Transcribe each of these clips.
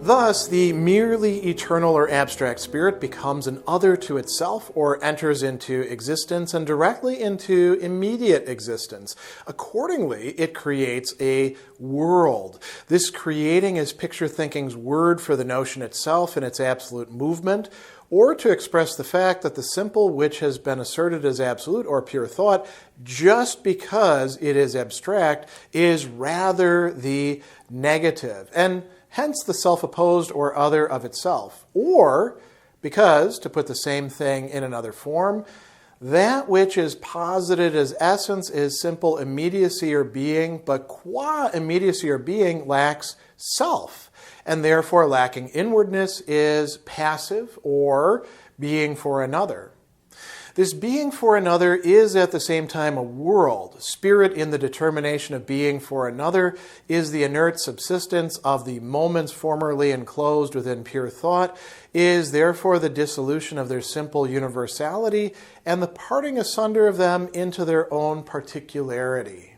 Thus, the merely eternal or abstract spirit becomes an other to itself or enters into existence and directly into immediate existence. Accordingly, it creates a world. This creating is picture thinking's word for the notion itself and its absolute movement, or to express the fact that the simple which has been asserted as absolute or pure thought, just because it is abstract, is rather the negative, and hence the self-opposed or other of itself. Or because, to put the same thing in another form, that which is posited as essence is simple immediacy or being, but qua immediacy or being lacks self, and therefore lacking inwardness is passive or being for another. This being for another is at the same time a world. Spirit in the determination of being for another is the inert subsistence of the moments formerly enclosed within pure thought, is therefore the dissolution of their simple universality and the parting asunder of them into their own particularity.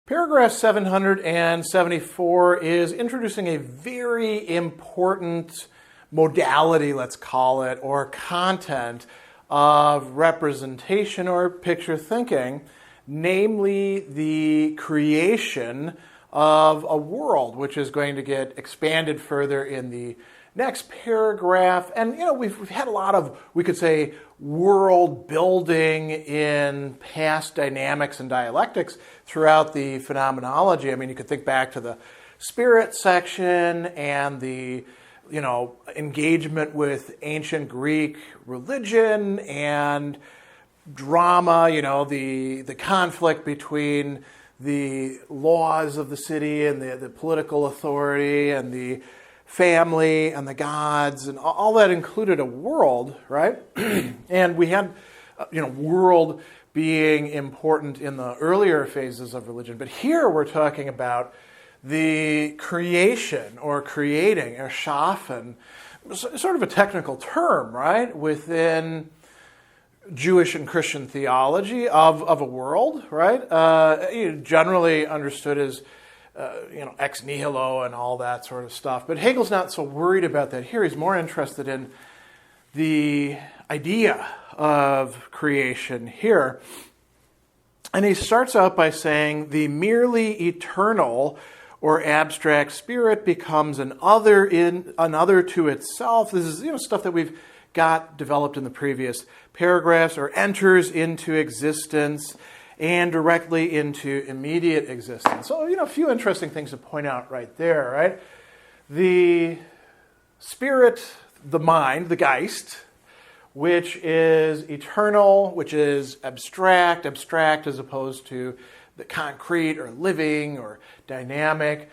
Paragraph 774 is introducing a very important modality, let's call it, or content of representation or picture thinking, namely the creation of a world, which is going to get expanded further in the next paragraph. And, we've had a lot of, we could say, world building in past dynamics and dialectics throughout the phenomenology. I mean, you could think back to the spirit section and the engagement with ancient Greek religion and drama, the conflict between the laws of the city and the political authority and the family and the gods, and all that included a world, right? And we had, world being important in the earlier phases of religion. But here we're talking about the creation or creating, or schaffen, sort of a technical term, right, within Jewish and Christian theology of a world, right, generally understood as, ex nihilo and all that sort of stuff. But Hegel's not so worried about that here. He's more interested in the idea of creation here. And he starts out by saying the merely eternal or abstract spirit becomes an other to itself. This is stuff that we've got developed in the previous paragraphs, or enters into existence and directly into immediate existence. So, a few interesting things to point out right there, right? The spirit, the mind, the Geist, which is eternal, which is abstract as opposed to the concrete or living or dynamic.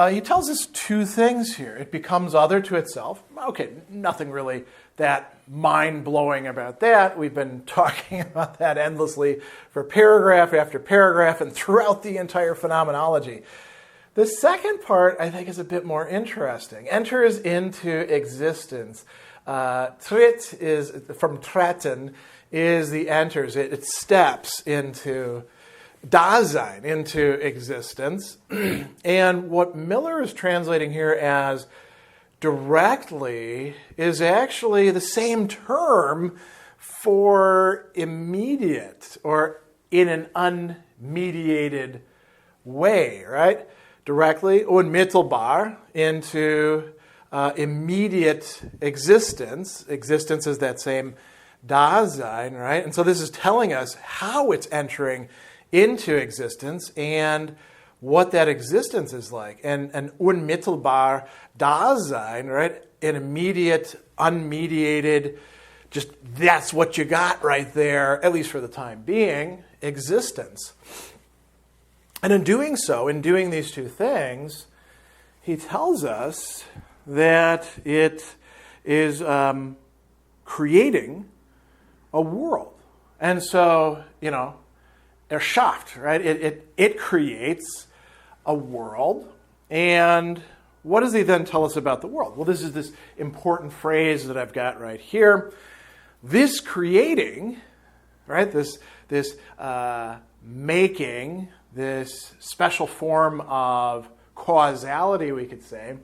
He tells us two things here. It becomes other to itself. Okay, nothing really that mind-blowing about that. We've been talking about that endlessly for paragraph after paragraph and throughout the entire phenomenology. The second part, I think, is a bit more interesting. Enters into existence. Tritt is, from treten, is the enters. It steps into Dasein, into existence. And what Miller is translating here as directly is actually the same term for immediate, or in an unmediated way, right? Directly, unmittelbar, into immediate existence. Existence is that same Dasein, right? And so this is telling us how it's entering into existence and what that existence is like. And an unmittelbar Dasein, right? An immediate, unmediated, just that's what you got right there, at least for the time being, existence. And in doing so, in doing these two things, he tells us that it is creating a world. And so, erschafft, right? It creates a world. And what does he then tell us about the world? Well, this is this important phrase that I've got right here. This creating, right? This making, this special form of causality, we could say,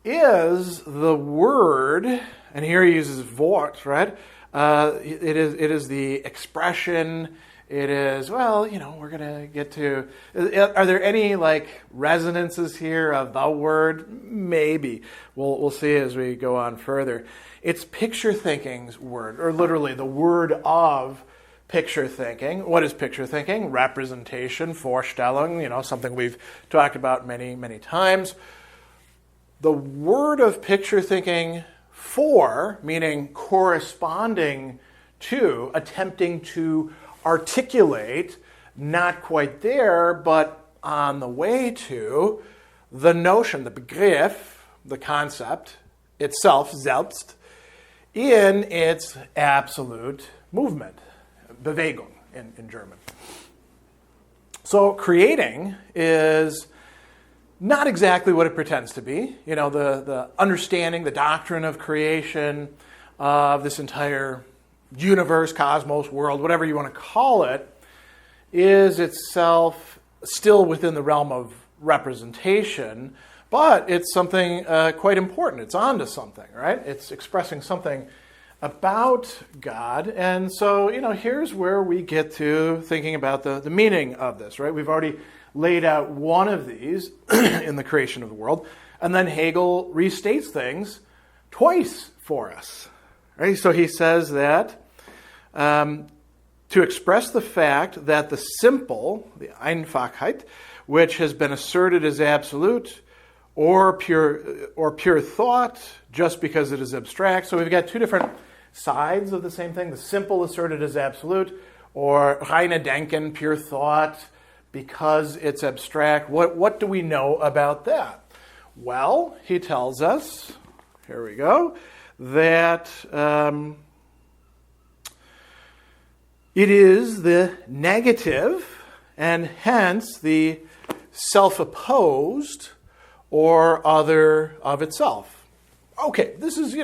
is the word, and here he uses Wort, right? It is the expression. It is, well, we're going to get to, are there any resonances here of the word? Maybe. We'll see as we go on further. It's picture thinking's word, or literally the word of picture thinking. What is picture thinking? Representation, Vorstellung, something we've talked about many, many times. The word of picture thinking, for, meaning corresponding to, attempting to articulate, not quite there, but on the way to, the notion, the Begriff, the concept itself, selbst, in its absolute movement, Bewegung in German. So creating is not exactly what it pretends to be. The understanding, the doctrine of creation, of this entire universe, cosmos, world, whatever you want to call it, is itself still within the realm of representation, but it's something quite important. It's onto something, right? It's expressing something about God. And so, here's where we get to thinking about the meaning of this, right? We've already laid out one of these in the creation of the world, and then Hegel restates things twice for us, right? So he says that to express the fact that the simple, the Einfachheit, which has been asserted as absolute or pure thought just because it is abstract. So we've got two different sides of the same thing. The simple asserted as absolute, or reine Denken, pure thought, because it's abstract. What do we know about that? Well, he tells us, here we go, that it is the negative and hence the self-opposed or other of itself. Okay, this is,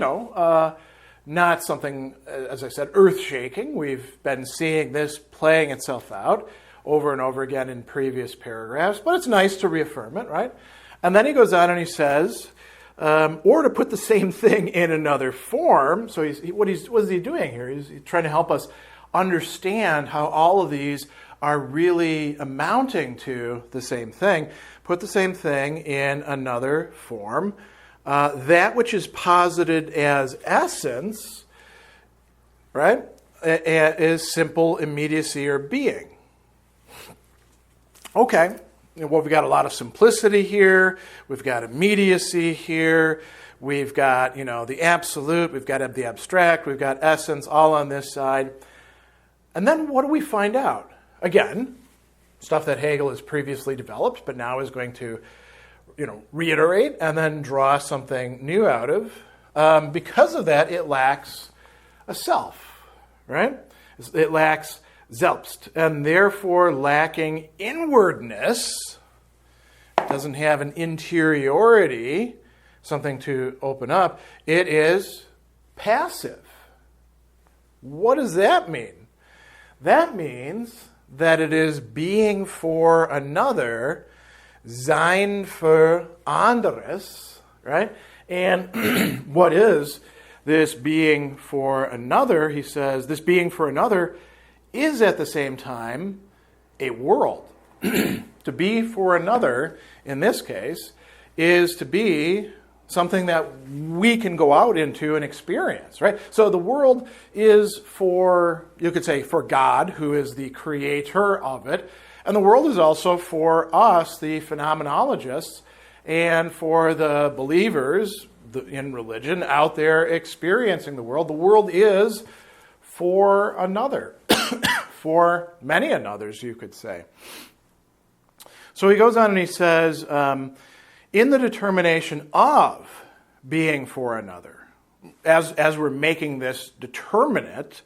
not something, as I said, earth-shaking. We've been seeing this playing itself out over and over again in previous paragraphs, but it's nice to reaffirm it, right? And then he goes on and he says, or to put the same thing in another form. So what is he doing here? He's trying to help us understand how all of these are really amounting to the same thing. Put the same thing in another form. That which is posited as essence, right, is simple immediacy or being. Okay, well, we've got a lot of simplicity here. We've got immediacy here. We've got, the absolute. We've got the abstract. We've got essence all on this side. And then what do we find out? Again, stuff that Hegel has previously developed, but now is going to, reiterate and then draw something new out of. Because of that, it lacks a self, right? It lacks selbst, and therefore lacking inwardness, doesn't have an interiority, something to open up. It is passive. What does that mean? That means that it is being for another, sein für anderes, right? And what is this being for another? He says, this being for another is at the same time a world. To be for another, in this case, is to be something that we can go out into and experience, right? So the world is for, you could say, for God, who is the creator of it. And the world is also for us, the phenomenologists, and for the believers in religion out there experiencing the world. The world is for another, for many anothers, you could say. So he goes on and he says, in the determination of being for another, as we're making this determinate,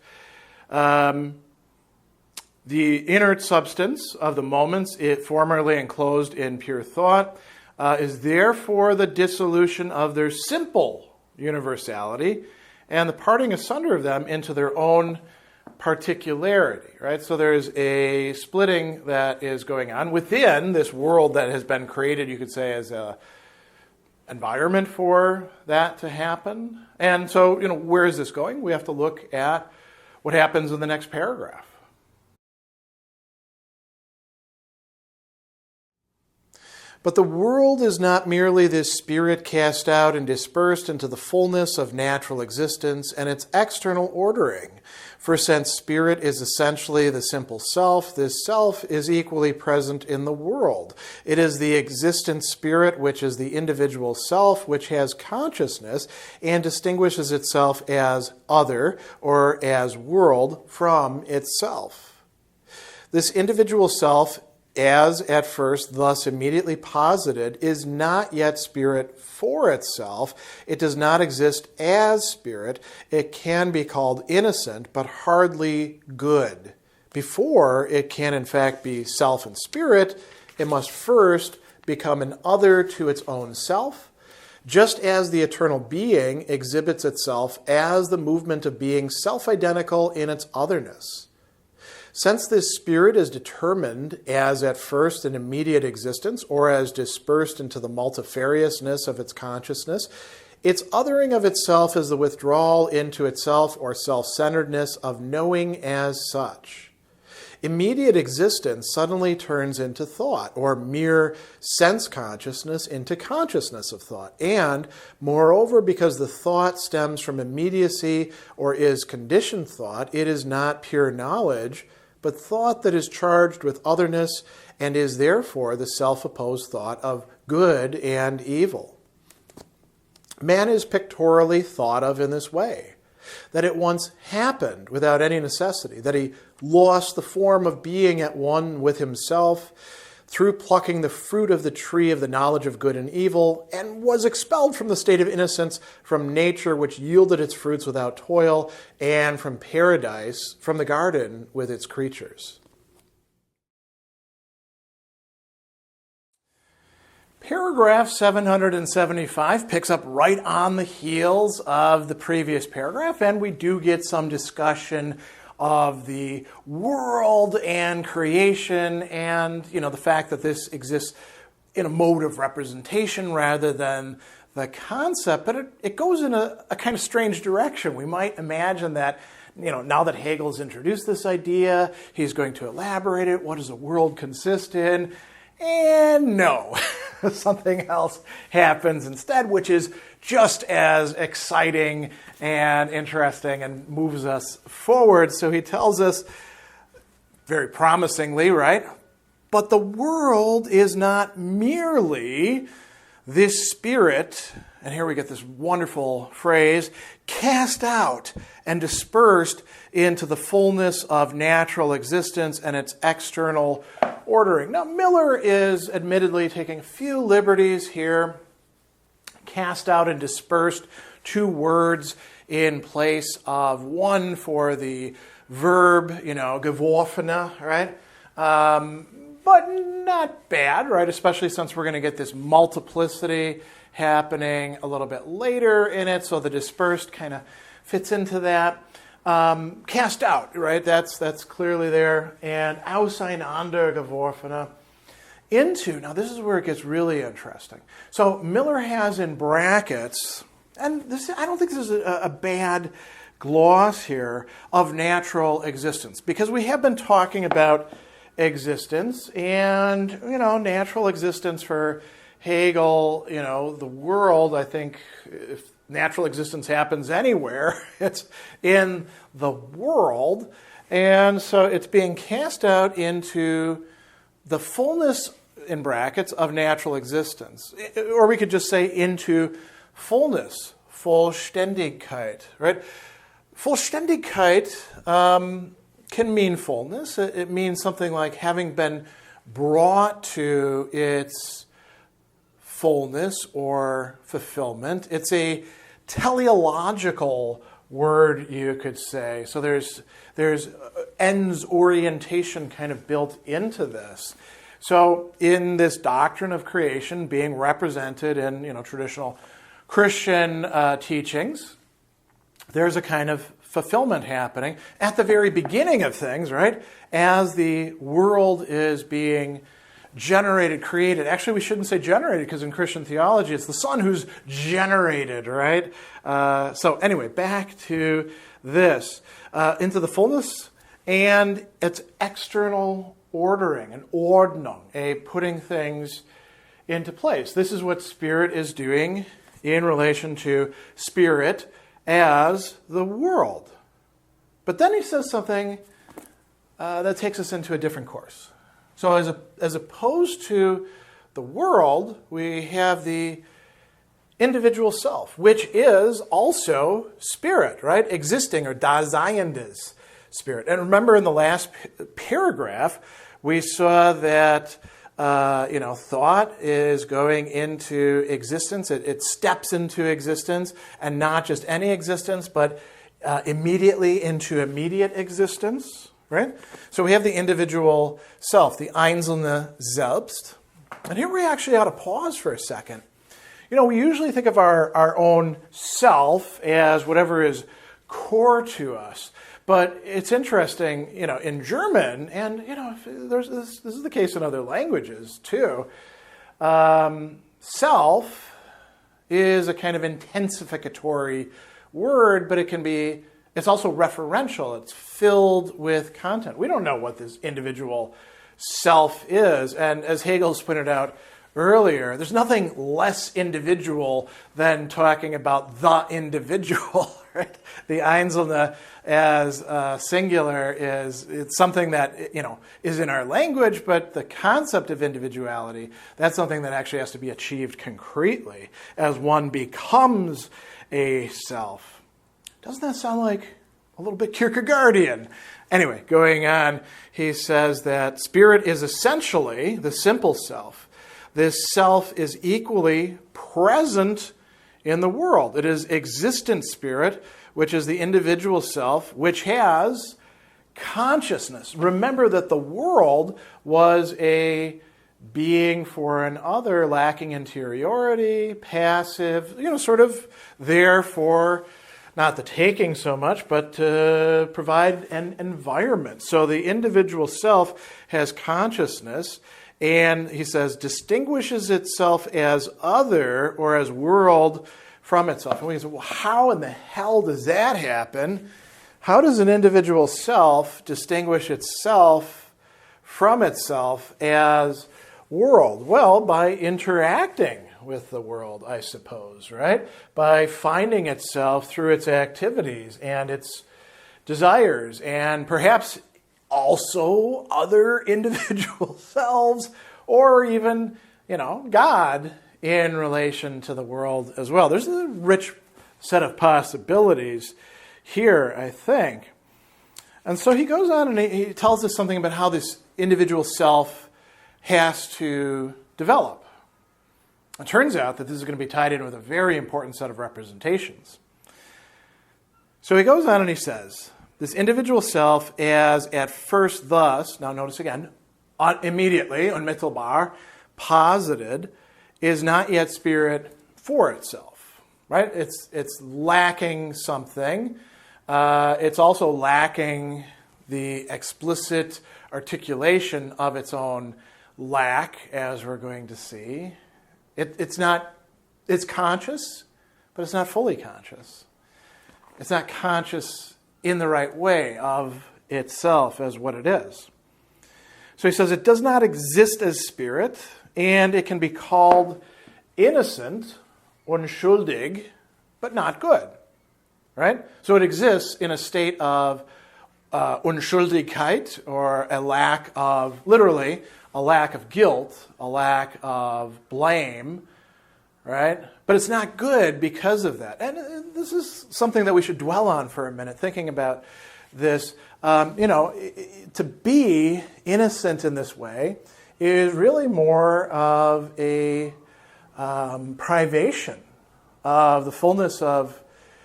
the inert substance of the moments, it formerly enclosed in pure thought, is therefore the dissolution of their simple universality and the parting asunder of them into their own particularity, right? So there's a splitting that is going on within this world that has been created, you could say, as a environment for that to happen. And so, where is this going? We have to look at what happens in the next paragraph. But the world is not merely this spirit cast out and dispersed into the fullness of natural existence and its external ordering. For since spirit is essentially the simple self, this self is equally present in the world. It is the existent spirit, which is the individual self, which has consciousness and distinguishes itself as other or as world from itself. This individual self, as at first thus immediately posited, is not yet spirit for itself. It does not exist as spirit. It can be called innocent, but hardly good. Before it can in fact be self and spirit, it must first become an other to its own self, just as the eternal being exhibits itself as the movement of being self-identical in its otherness. Since this spirit is determined as at first an immediate existence or as dispersed into the multifariousness of its consciousness, its othering of itself is the withdrawal into itself or self-centeredness of knowing as such. Immediate existence suddenly turns into thought, or mere sense consciousness into consciousness of thought. And, moreover, because the thought stems from immediacy or is conditioned thought, it is not pure knowledge, but thought that is charged with otherness and is therefore the self-opposed thought of good and evil. Man is pictorially thought of in this way, that it once happened without any necessity, that he lost the form of being at one with himself through plucking the fruit of the tree of the knowledge of good and evil, and was expelled from the state of innocence, from nature which yielded its fruits without toil, and from paradise, from the garden with its creatures. Paragraph 775 picks up right on the heels of the previous paragraph, and we do get some discussion of the world and creation and, the fact that this exists in a mode of representation rather than the concept. But it goes in a kind of strange direction. We might imagine that, now that Hegel's introduced this idea, he's going to elaborate it. What does a world consist in? And no, something else happens instead, which is just as exciting and interesting and moves us forward. So he tells us very promisingly, right? But the world is not merely this spirit, and here we get this wonderful phrase, cast out and dispersed into the fullness of natural existence and its external ordering. Now, Miller is admittedly taking a few liberties here. Cast out and dispersed, two words in place of one for the verb, geworfen, right? But not bad, right? Especially since we're going to get this multiplicity happening a little bit later in it, so the dispersed kind of fits into that. Cast out, right? That's clearly there. And auseinandergeworfen, into. Now, this is where it gets really interesting. So Miller has in brackets, and I don't think this is a bad gloss here, of natural existence, because we have been talking about existence and, natural existence for Hegel, the world. I think if natural existence happens anywhere, it's in the world. And so it's being cast out into the fullness, in brackets, of natural existence. Or we could just say into fullness, Vollständigkeit, right? Vollständigkeit can mean fullness. It means something like having been brought to its fullness or fulfillment. It's a teleological word, you could say. So there's ends orientation kind of built into this. So in this doctrine of creation being represented in traditional Christian teachings there's a kind of fulfillment happening at the very beginning of things, right? As the world is being generated, created. Actually, we shouldn't say generated, because in Christian theology, it's the Son who's generated, right? So anyway, back to this. Into the fullness and its external ordering, an Ordnung, a putting things into place. This is what Spirit is doing in relation to Spirit as the world. But then he says something that takes us into a different course. So as opposed to the world, we have the individual self, which is also spirit, right? Existing, or Daseiendes Spirit. And remember, in the last paragraph, we saw that thought is going into existence. It steps into existence, and not just any existence, but immediately into immediate existence, right? So we have the individual self, the Einzelne Selbst. And here we actually ought to pause for a second. We usually think of our own self as whatever is core to us. But it's interesting, in German, and, this is the case in other languages, too. Self is a kind of intensificatory word, but it's also referential. It's filled with content. We don't know what this individual self is. And as Hegel's pointed out earlier, there's nothing less individual than talking about the individual, right? The Einzelne as singular it's something that is in our language, but the concept of individuality, that's something that actually has to be achieved concretely as one becomes a self. Doesn't that sound like a little bit Kierkegaardian? Anyway, going on, he says that spirit is essentially the simple self. This self is equally present in the world. It is existent spirit, which is the individual self, which has consciousness. Remember that the world was a being for an other, lacking interiority, passive, sort of there for not the taking so much, but to provide an environment. So the individual self has consciousness, and he says distinguishes itself as other or as world from itself. And we say, well, how in the hell does that happen? How does an individual self distinguish itself from itself as world? Well, by interacting with the world, I suppose, right? By finding itself through its activities and its desires, and perhaps also other individual selves, or even, God in relation to the world as well. There's a rich set of possibilities here, I think. And so he goes on and he tells us something about how this individual self has to develop. It turns out that this is going to be tied in with a very important set of representations. So he goes on and he says, this individual self as at first thus, now notice again, immediately, unmittelbar, posited, is not yet spirit for itself, right? It's lacking something. It's also lacking the explicit articulation of its own lack, as we're going to see. It's conscious, but it's not fully conscious. It's not conscious in the right way of itself as what it is. So he says it does not exist as spirit, and it can be called innocent, unschuldig, but not good, right? So it exists in a state of Unschuldigkeit, or a lack of, literally, a lack of guilt, a lack of blame, right? But it's not good because of that. And this is something that we should dwell on for a minute, thinking about this. To be innocent in this way is really more of a privation of the fullness of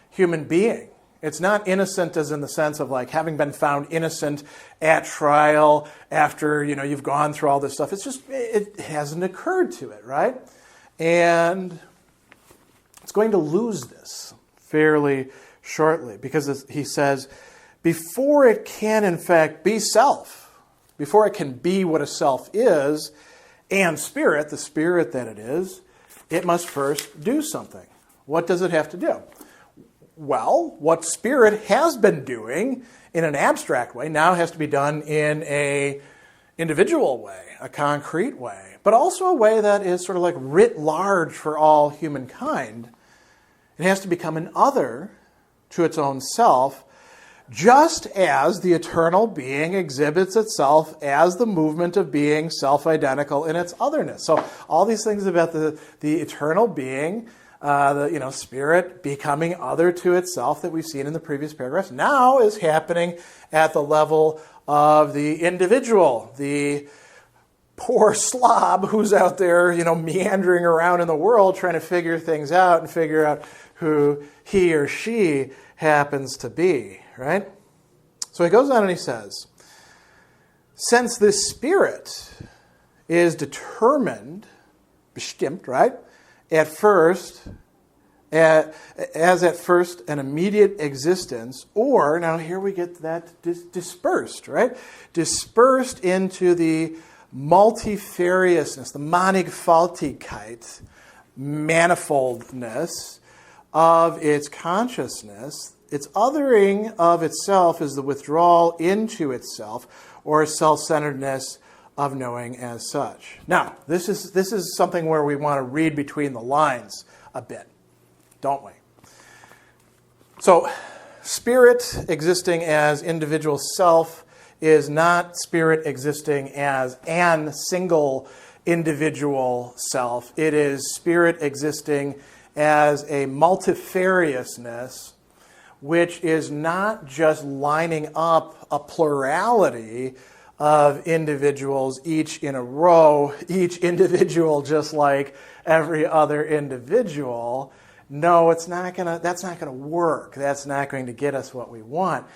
human being. It's not innocent as in the sense of like having been found innocent at trial after, you've gone through all this stuff. It's just, it hasn't occurred to it, right? And it's going to lose this fairly shortly, because he says, before it can in fact be self, before it can be what a self is, and spirit, the spirit that it is, it must first do something. What does it have to do? Well, what spirit has been doing in an abstract way now has to be done in an individual way, a concrete way, but also a way that is sort of like writ large for all humankind. It has to become an other to its own self, just as the eternal being exhibits itself as the movement of being self-identical in its otherness. So all these things about the eternal being, the spirit becoming other to itself that we've seen in the previous paragraphs, now is happening at the level of the individual, the poor slob who's out there, meandering around in the world trying to figure things out and figure out who he or she happens to be, right? So he goes on and he says, since this spirit is determined, bestimmt, right, at first an immediate existence, or, now here we get that dispersed, right? Dispersed into the multifariousness, the Mannigfaltigkeit, manifoldness of its consciousness. Its othering of itself is the withdrawal into itself, or self-centeredness of knowing as such. Now, this is something where we want to read between the lines a bit, don't we? So, spirit existing as individual self is not spirit existing as an single individual self. It is spirit existing as a multifariousness, which is not just lining up a plurality of individuals, each in a row, each individual just like every other individual. No, that's not gonna work. That's not going to get us what we want.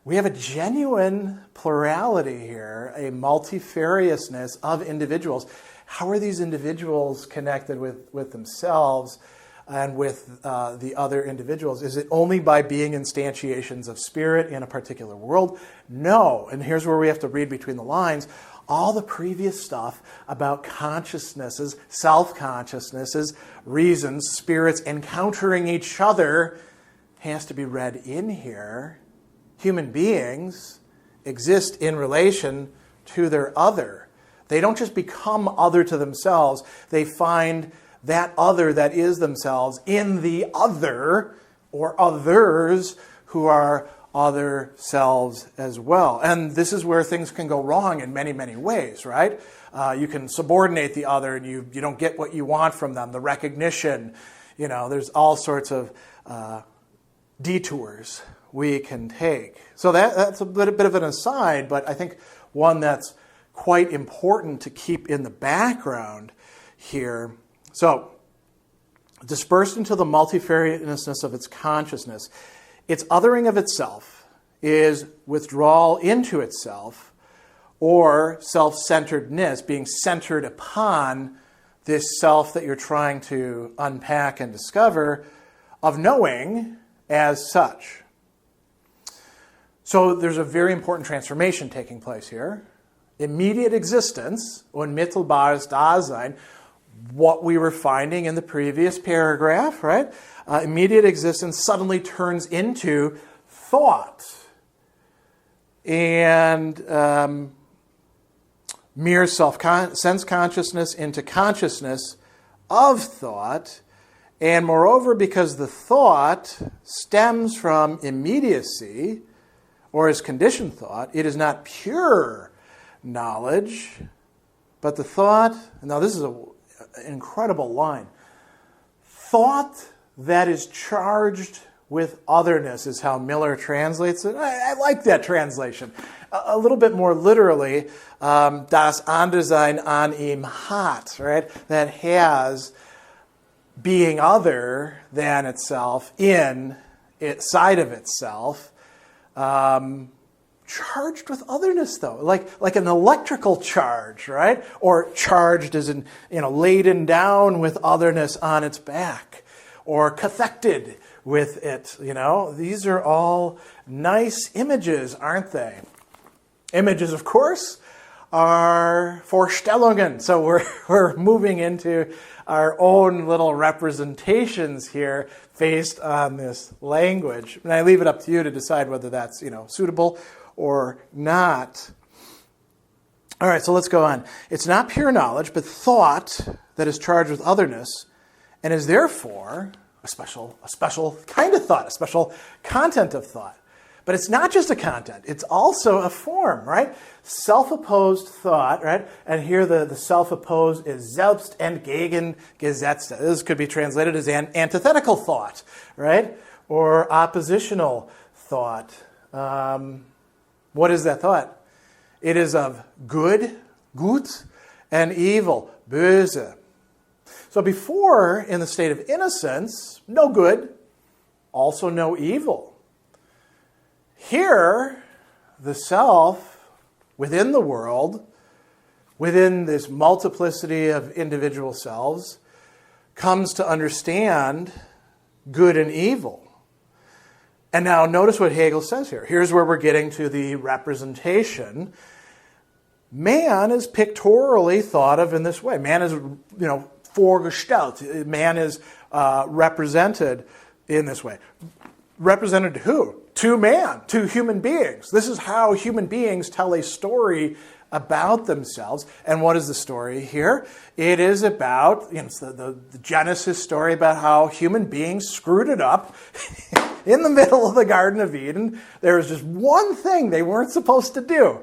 We have a genuine plurality here, a multifariousness of individuals. How are these individuals connected with themselves and with the other individuals? Is it only by being instantiations of spirit in a particular world? No. And here's where we have to read between the lines. All the previous stuff about consciousnesses, self-consciousnesses, reasons, spirits encountering each other has to be read in here. Human beings exist in relation to their other. They don't just become other to themselves. They find that other that is themselves in the other or others who are other selves as well. And this is where things can go wrong in many, many ways, right? You can subordinate the other and you don't get what you want from them, the recognition. There's all sorts of detours we can take. So that's a bit of an aside, but I think one that's quite important to keep in the background here. So, dispersed into the multifariousness of its consciousness, its othering of itself is withdrawal into itself, or self-centeredness, being centered upon this self that you're trying to unpack and discover, of knowing as such. So there's a very important transformation taking place here. Immediate existence, unmittelbares Dasein, what we were finding in the previous paragraph, right? Immediate existence suddenly turns into thought. And mere sense consciousness into consciousness of thought. And moreover, because the thought stems from immediacy, or is conditioned thought, it is not pure knowledge, but the thought, now this is an incredible line, thought that is charged with otherness is how Miller translates it. I like that translation. A little bit more literally, das Andersein an ihm hat, right? That has being other than itself in side of itself. Charged with otherness, though, like an electrical charge, right? Or charged as in, laden down with otherness on its back. or cathected with it. These are all nice images, aren't they? Images, of course, are Vorstellungen. So we're moving into our own little representations here based on this language. And I leave it up to you to decide whether that's, suitable or not. All right, so let's go on. It's not pure knowledge, but thought that is charged with otherness and is therefore a special kind of thought, a special content of thought. But it's not just a content, it's also a form, right? Self-opposed thought, right? And here the self-opposed is selbst entgegengesetzte. This could be translated as an antithetical thought, right? Or oppositional thought. What is that thought? It is of good, gut, and evil, böse. So before, in the state of innocence, no good, also no evil. Here, the self within the world, within this multiplicity of individual selves, comes to understand good and evil. And now notice what Hegel says here. Here's where we're getting to the representation. Man is pictorially thought of in this way. Man is, vorgestellt. Man is represented in this way. Represented to who? To man, to human beings. This is how human beings tell a story about themselves. And what is the story here? It is about, it's the Genesis story about how human beings screwed it up in the middle of the Garden of Eden. There was just one thing they weren't supposed to do.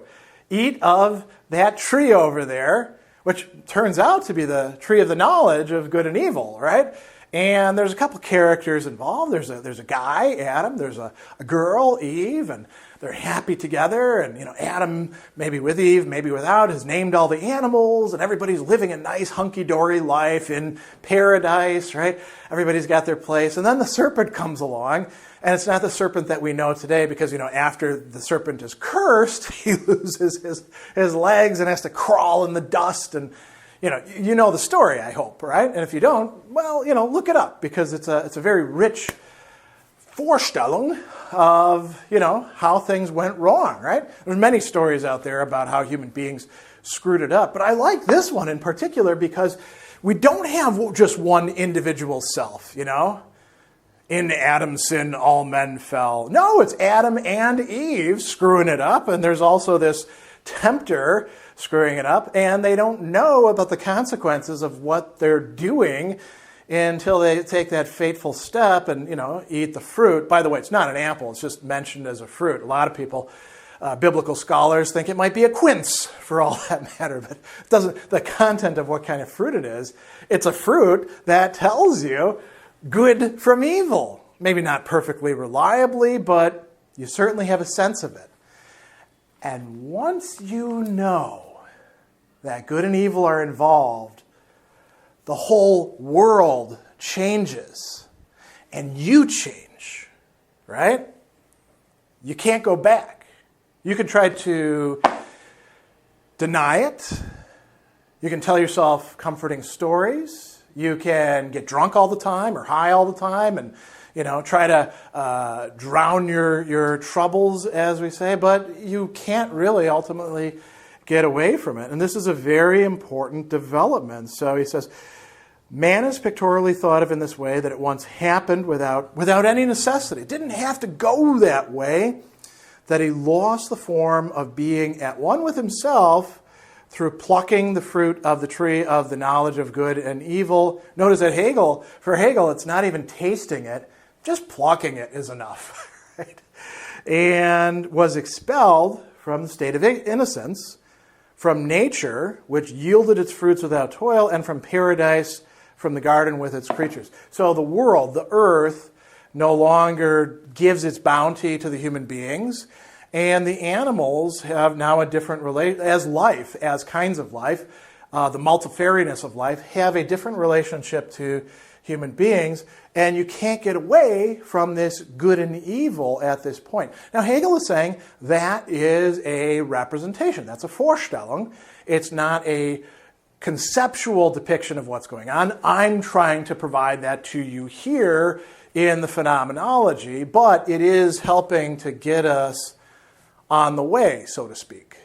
Eat of that tree over there, which turns out to be the tree of the knowledge of good and evil, right? And there's a couple characters involved. There's a guy, Adam. There's a girl, Eve, and they're happy together. And Adam, maybe with Eve, maybe without, has named all the animals, and everybody's living a nice hunky-dory life in paradise, right? Everybody's got their place. And then the serpent comes along, and it's not the serpent that we know today because after the serpent is cursed, he loses his legs and has to crawl in the dust and. You know the story, I hope, right? And if you don't, well, look it up because it's a very rich Vorstellung of, how things went wrong, right? There's many stories out there about how human beings screwed it up. But I like this one in particular because we don't have just one individual self, In Adam's sin, all men fell. No, it's Adam and Eve screwing it up. And there's also this tempter screwing it up, and they don't know about the consequences of what they're doing until they take that fateful step and, eat the fruit. By the way, it's not an apple. It's just mentioned as a fruit. A lot of people, biblical scholars, think it might be a quince for all that matter, but it doesn't. The content of what kind of fruit it is, it's a fruit that tells you good from evil. Maybe not perfectly reliably, but you certainly have a sense of it. And once you know that good and evil are involved, the whole world changes. And you change, right? You can't go back. You can try to deny it. You can tell yourself comforting stories. You can get drunk all the time or high all the time and try to drown your troubles, as we say, but you can't really ultimately get away from it. And this is a very important development. So he says, man is pictorially thought of in this way that it once happened without any necessity. It didn't have to go that way, that he lost the form of being at one with himself through plucking the fruit of the tree of the knowledge of good and evil. Notice that for Hegel, it's not even tasting it. Just plucking it is enough, right? And was expelled from the state of innocence, from nature, which yielded its fruits without toil, and from paradise, from the garden with its creatures. So the world, the earth, no longer gives its bounty to the human beings, and the animals have now a different relation, as kinds of life, the multifarious of life, have a different relationship to human beings, and you can't get away from this good and evil at this point. Now, Hegel is saying that is a representation. That's a Vorstellung. It's not a conceptual depiction of what's going on. I'm trying to provide that to you here in the phenomenology, but it is helping to get us on the way, so to speak.